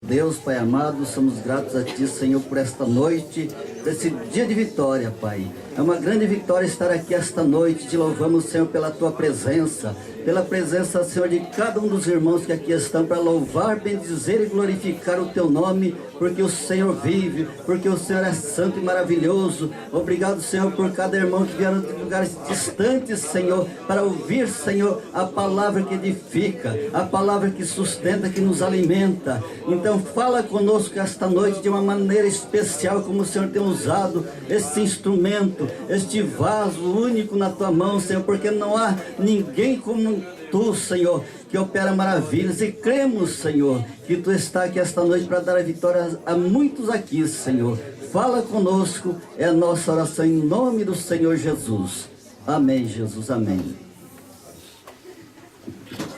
Deus, Pai amado, somos gratos a Ti, Senhor, por esta noite, por esse dia de vitória, Pai. É uma grande vitória estar aqui esta noite. Te louvamos, Senhor, pela Tua presença, pela presença, Senhor, de cada um dos irmãos que aqui estão para louvar, bendizer e glorificar o Teu nome, porque o Senhor vive, porque o Senhor é santo e maravilhoso. Obrigado, Senhor, por cada irmão que vieram de lugares distantes, Senhor, para ouvir, Senhor, a palavra que edifica, a palavra que sustenta, que nos alimenta. Então fala conosco esta noite de uma maneira especial, como o Senhor tem usado este instrumento, este vaso único na Tua mão, Senhor, porque não há ninguém como Tu, Senhor, que opera maravilhas, e cremos, Senhor, que Tu está aqui esta noite para dar a vitória a muitos aqui, Senhor. Fala conosco, é a nossa oração em nome do Senhor Jesus. Amém, Jesus, amém.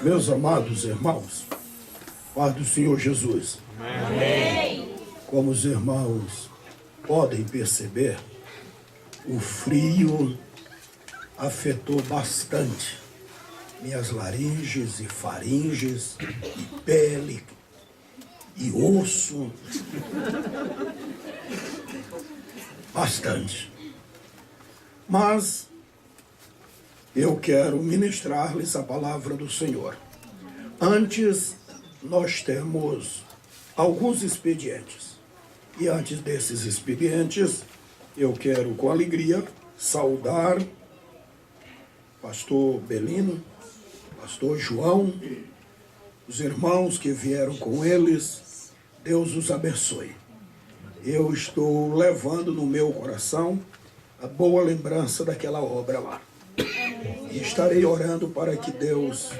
Meus amados irmãos, paz do Senhor Jesus. Amém. Como os irmãos podem perceber, o frio afetou bastante minhas laringes e faringes, e pele, e osso. Bastante. Mas eu quero ministrar-lhes a palavra do Senhor. Antes, nós temos alguns expedientes. E antes desses expedientes, eu quero com alegria saudar pastor Belino, pastor João, os irmãos que vieram com eles. Deus os abençoe. Eu estou levando no meu coração a boa lembrança daquela obra lá. E estarei orando para que Deus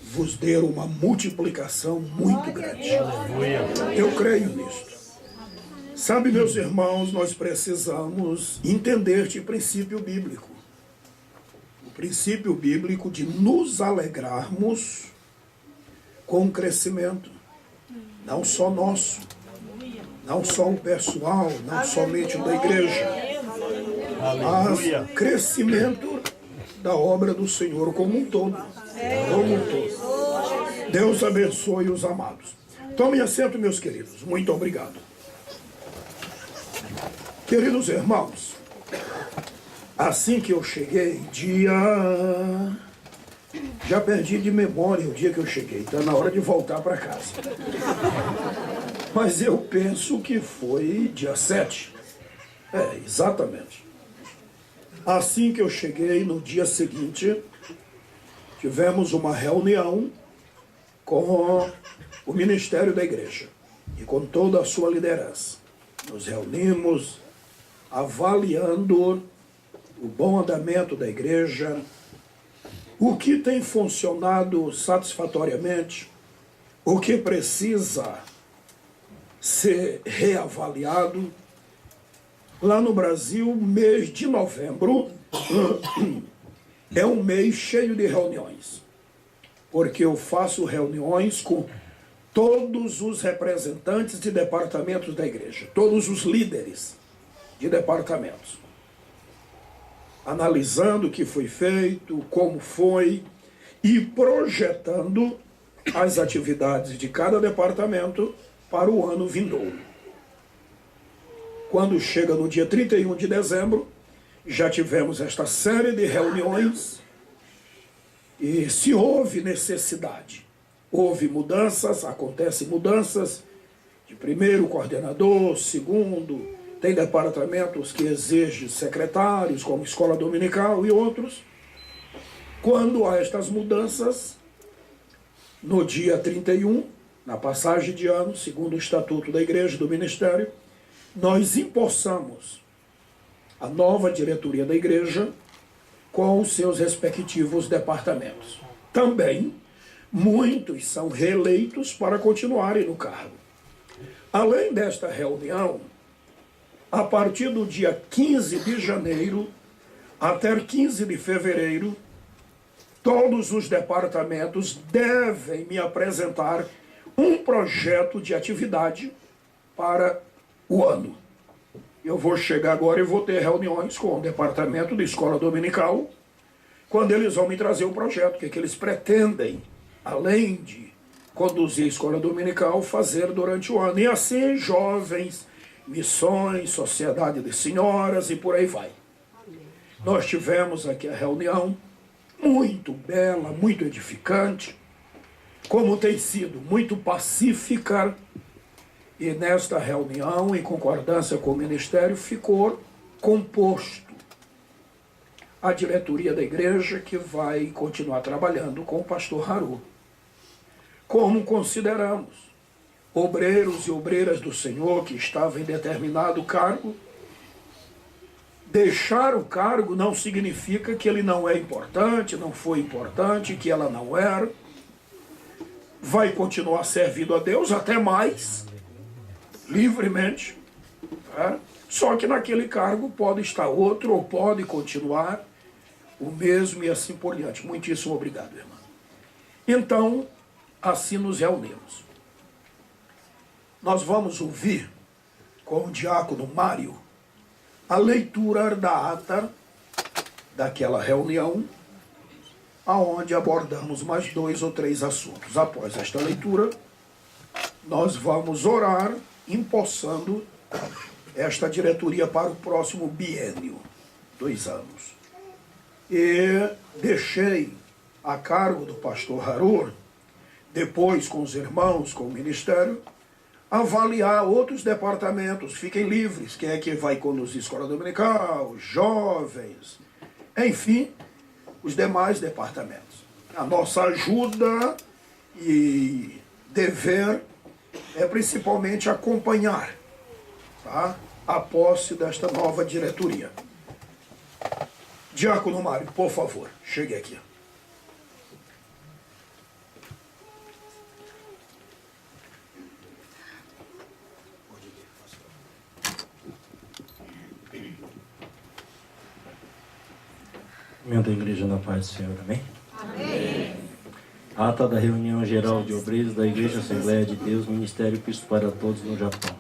vos dê uma multiplicação muito grande. Eu creio nisto. Sabe, meus irmãos, nós precisamos entender este princípio bíblico. O princípio bíblico de nos alegrarmos com o crescimento. Não só nosso, não só o pessoal, não somente da igreja, mas crescimento da obra do Senhor como um todo. Como um todo. Deus abençoe os amados. Tomem assento, meus queridos. Muito obrigado. Queridos irmãos, assim que eu cheguei, já perdi de memória o dia que eu cheguei. Está na hora de voltar para casa. Mas eu penso que foi dia 7. Exatamente. Assim que eu cheguei, no dia seguinte, tivemos uma reunião com o ministério da igreja e com toda a sua liderança. Nos reunimos avaliando o bom andamento da igreja, o que tem funcionado satisfatoriamente, o que precisa ser reavaliado. Lá no Brasil, mês de novembro é um mês cheio de reuniões, porque eu faço reuniões com todos os representantes de departamentos da igreja, todos os líderes de departamentos, analisando o que foi feito, como foi, e projetando as atividades de cada departamento para o ano vindouro. Quando chega no dia 31 de dezembro, já tivemos esta série de reuniões, e se houve necessidade, houve mudanças, acontecem mudanças de primeiro coordenador, segundo, tem departamentos que exigem secretários, como escola dominical e outros. Quando há estas mudanças, no dia 31, na passagem de ano, segundo o estatuto da igreja e do ministério, nós empossamos a nova diretoria da igreja com os seus respectivos departamentos. Também, muitos são reeleitos para continuarem no cargo. Além desta reunião, a partir do dia 15 de janeiro até 15 de fevereiro, todos os departamentos devem me apresentar um projeto de atividade para o ano. Eu vou chegar agora e vou ter reuniões com o departamento de escola dominical, quando eles vão me trazer o projeto, o que eles pretendem, além de conduzir a escola dominical, fazer durante o ano. E assim, jovens, missões, sociedade de senhoras e por aí vai. Nós tivemos aqui a reunião, muito bela, muito edificante, como tem sido, muito pacífica. E nesta reunião, em concordância com o ministério, ficou composto a diretoria da igreja, que vai continuar trabalhando com o pastor Haru. Como consideramos obreiros e obreiras do Senhor que estavam em determinado cargo, deixar o cargo não significa que ele não é importante, não foi importante, que ela não era. Vai continuar servindo a Deus até mais, livremente. Só que naquele cargo pode estar outro ou pode continuar o mesmo e assim por diante. Muitíssimo obrigado, irmã. Então, assim nos reunimos. Nós vamos ouvir com o diácono Mário a leitura da ata daquela reunião, aonde abordamos mais 2 ou 3 assuntos. Após esta leitura, nós vamos orar, empossando esta diretoria para o próximo biênio, 2 anos. E deixei a cargo do pastor Haru, depois com os irmãos, com o ministério, avaliar outros departamentos. Fiquem livres, quem é que vai conduzir a escola dominical, jovens, enfim, os demais departamentos. A nossa ajuda e dever é principalmente acompanhar, tá, a posse desta nova diretoria. Diácono Mário, por favor, chegue aqui. Da igreja na paz do Senhor, amém? Amém. Ata da reunião geral de obreiros da Igreja Assembleia de Deus, Ministério Cristo para Todos no Japão.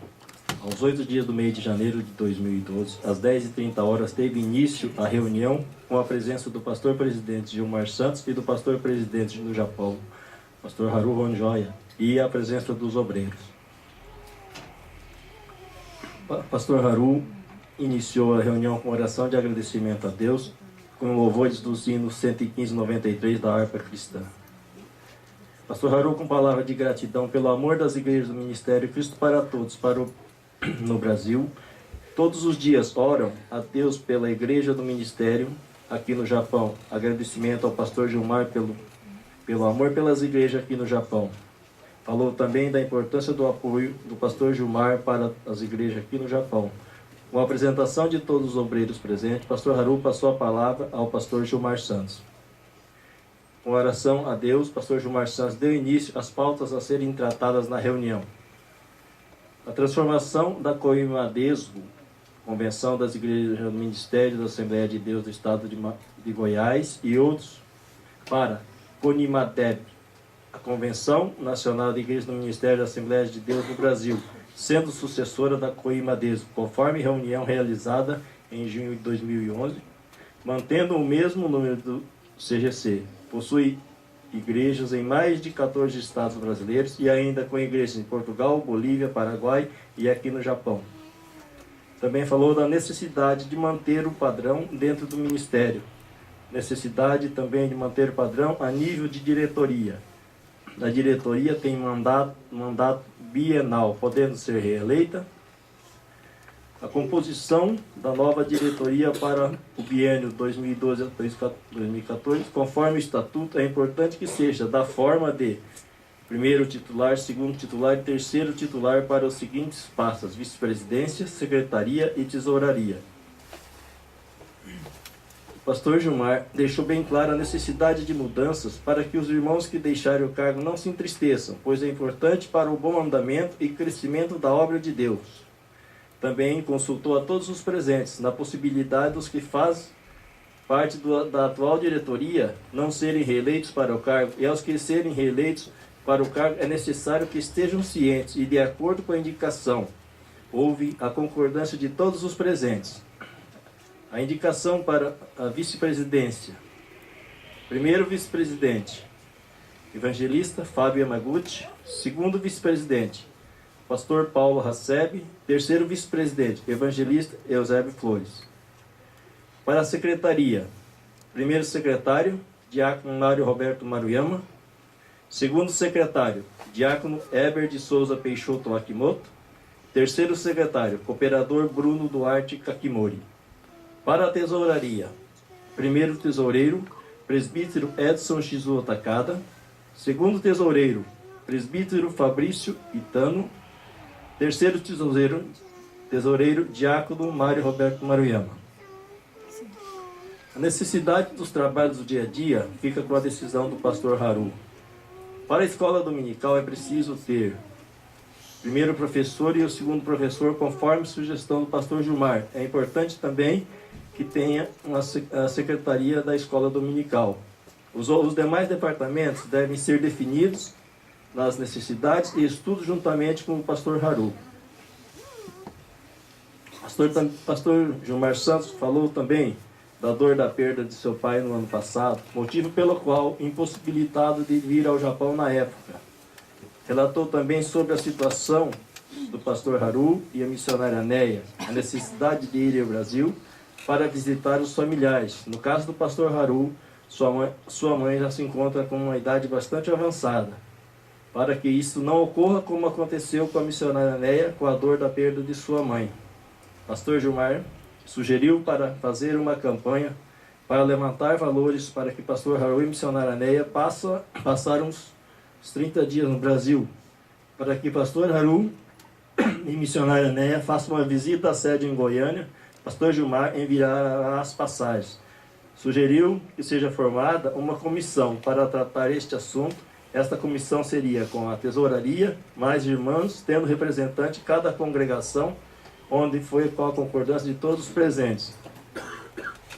Aos 8 dias do mês de janeiro de 2012, às 10h30, teve início a reunião com a presença do pastor presidente Gilmar Santos e do pastor presidente no Japão, pastor Haru Honjoya, e a presença dos obreiros. Pastor Haru iniciou a reunião com oração de agradecimento a Deus, com louvores dos hinos 115 e 93 da harpa cristã. Pastor Haru, com palavra de gratidão pelo amor das igrejas do Ministério Cristo para Todos no Brasil, todos os dias oram a Deus pela igreja do Ministério aqui no Japão. Agradecimento ao pastor Gilmar pelo amor pelas igrejas aqui no Japão. Falou também da importância do apoio do pastor Gilmar para as igrejas aqui no Japão. Com a apresentação de todos os obreiros presentes, pastor Haru passou a palavra ao pastor Gilmar Santos. Com oração a Deus, pastor Gilmar Santos deu início às pautas a serem tratadas na reunião. A transformação da Coimadesgo, Convenção das Igrejas do Ministério da Assembleia de Deus do Estado de Goiás e outros, para Conimadeb, a Convenção Nacional de Igrejas do Ministério da Assembleia de Deus no Brasil, sendo sucessora da Coimadesgo, conforme reunião realizada em junho de 2011, mantendo o mesmo número do CGC. Possui igrejas em mais de 14 estados brasileiros e ainda com igrejas em Portugal, Bolívia, Paraguai e aqui no Japão. Também falou da necessidade de manter o padrão dentro do ministério. Necessidade também de manter o padrão a nível de diretoria. A diretoria tem mandato bienal, podendo ser reeleita. A composição da nova diretoria para o biênio 2012 a 2014, conforme o estatuto, é importante que seja da forma de primeiro titular, segundo titular e terceiro titular para os seguintes pastas: vice-presidência, secretaria e tesouraria. O pastor Gilmar deixou bem clara a necessidade de mudanças para que os irmãos que deixarem o cargo não se entristeçam, pois é importante para o bom andamento e crescimento da obra de Deus. Também consultou a todos os presentes na possibilidade dos que fazem parte da atual diretoria não serem reeleitos para o cargo, e aos que serem reeleitos para o cargo é necessário que estejam cientes e de acordo com a indicação. Houve a concordância de todos os presentes. A indicação para a vice-presidência. Primeiro vice-presidente, evangelista Fábio Yamaguchi. Segundo vice-presidente, pastor Paulo Haseb. Terceiro vice-presidente, evangelista Eusébio Flores. Para a secretaria, primeiro secretário, diácono Mário Roberto Maruyama. Segundo secretário, diácono Heber de Souza Peixoto Akimoto. Terceiro secretário, cooperador Bruno Duarte Kakimori. Para a tesouraria, primeiro tesoureiro, presbítero Edson Shizuo Takada. Segundo tesoureiro, presbítero Fabrício Itano. Terceiro tesoureiro, diácono Mário Roberto Maruyama. A necessidade dos trabalhos do dia a dia fica com a decisão do pastor Haru. Para a escola dominical é preciso ter primeiro professor e o segundo professor, conforme sugestão do pastor Gilmar. É importante também que tenha a secretaria da escola dominical. Os demais departamentos devem ser definidos nas necessidades e estudos juntamente com o pastor Haru. Pastor Gilmar Santos falou também da dor da perda de seu pai no ano passado, motivo pelo qual impossibilitado de vir ao Japão na época. Relatou também sobre a situação do pastor Haru e a missionária Neia, a necessidade de ir ao Brasil para visitar os familiares. No caso do pastor Haru, sua mãe já se encontra com uma idade bastante avançada, para que isso não ocorra como aconteceu com a missionária Neia, com a dor da perda de sua mãe. Pastor Gilmar sugeriu para fazer uma campanha para levantar valores para que pastor Haru e missionária Neia passaram uns 30 dias no Brasil, para que pastor Haru e missionária Neia façam uma visita à sede em Goiânia. Pastor Gilmar enviará as passagens. Sugeriu que seja formada uma comissão para tratar este assunto. Esta comissão seria com a tesouraria, mais irmãos, tendo representante cada congregação, onde foi com a concordância de todos os presentes.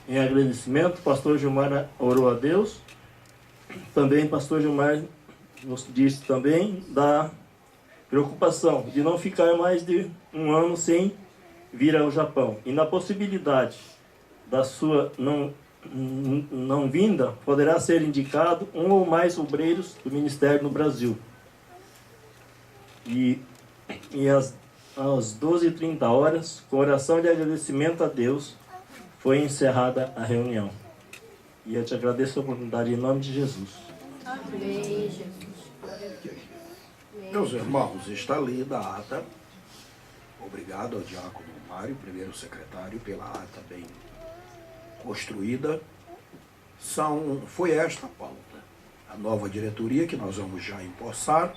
Em agradecimento, pastor Gilmar orou a Deus. Também pastor Gilmar nos disse também da preocupação de não ficar mais de um ano sem vir ao Japão. E na possibilidade da sua não vinda, poderá ser indicado um ou mais obreiros do ministério no Brasil. E às 12h30, com oração de agradecimento a Deus, foi encerrada a reunião. E eu te agradeço a oportunidade em nome de Jesus. Amém, Jesus. Meus irmãos, está lida a ata. Obrigado ao diácono Mário, primeiro secretário, pela ata bem construída. Foi esta a pauta. A nova diretoria que nós vamos já empossar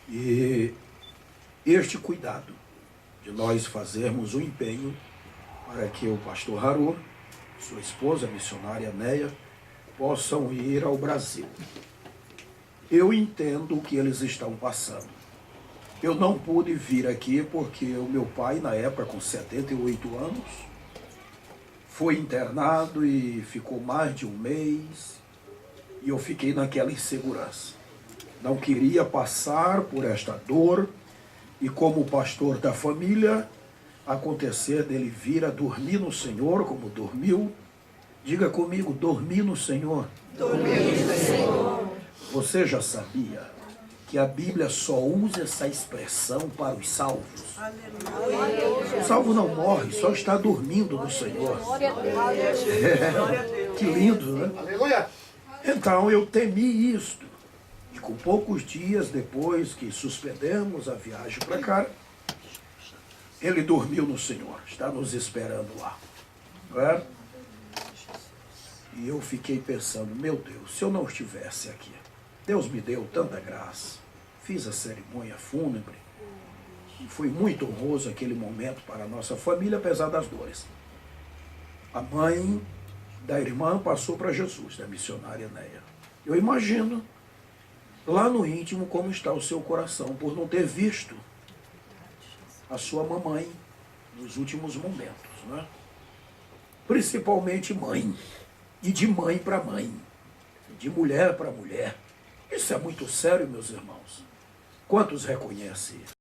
e este cuidado de nós fazermos o empenho para que o pastor Haru, sua esposa, a missionária Neia, possam ir ao Brasil. Eu entendo o que eles estão passando. Eu não pude vir aqui porque o meu pai, na época, com 78 anos, foi internado e ficou mais de um mês, e eu fiquei naquela insegurança. Não queria passar por esta dor, e como pastor da família, acontecer dele vir a dormir no Senhor, como dormiu. Diga comigo, dormir no Senhor. Dormir no Senhor. Você já sabia que a Bíblia só usa essa expressão para os salvos? O salvo não morre, só está dormindo no Senhor. Que lindo, né? Então eu temi isto. E com poucos dias depois que suspendemos a viagem para cá, ele dormiu no Senhor, está nos esperando lá. Não é? E eu fiquei pensando, meu Deus, se eu não estivesse aqui, Deus me deu tanta graça, fiz a cerimônia fúnebre, e foi muito honroso aquele momento para a nossa família, apesar das dores. A mãe da irmã passou para Jesus, da missionária Neia. Eu imagino lá no íntimo como está o seu coração, por não ter visto a sua mamãe nos últimos momentos, né? Principalmente mãe, e de mãe para mãe, de mulher para mulher. Isso é muito sério, meus irmãos. Quantos reconhecem isso?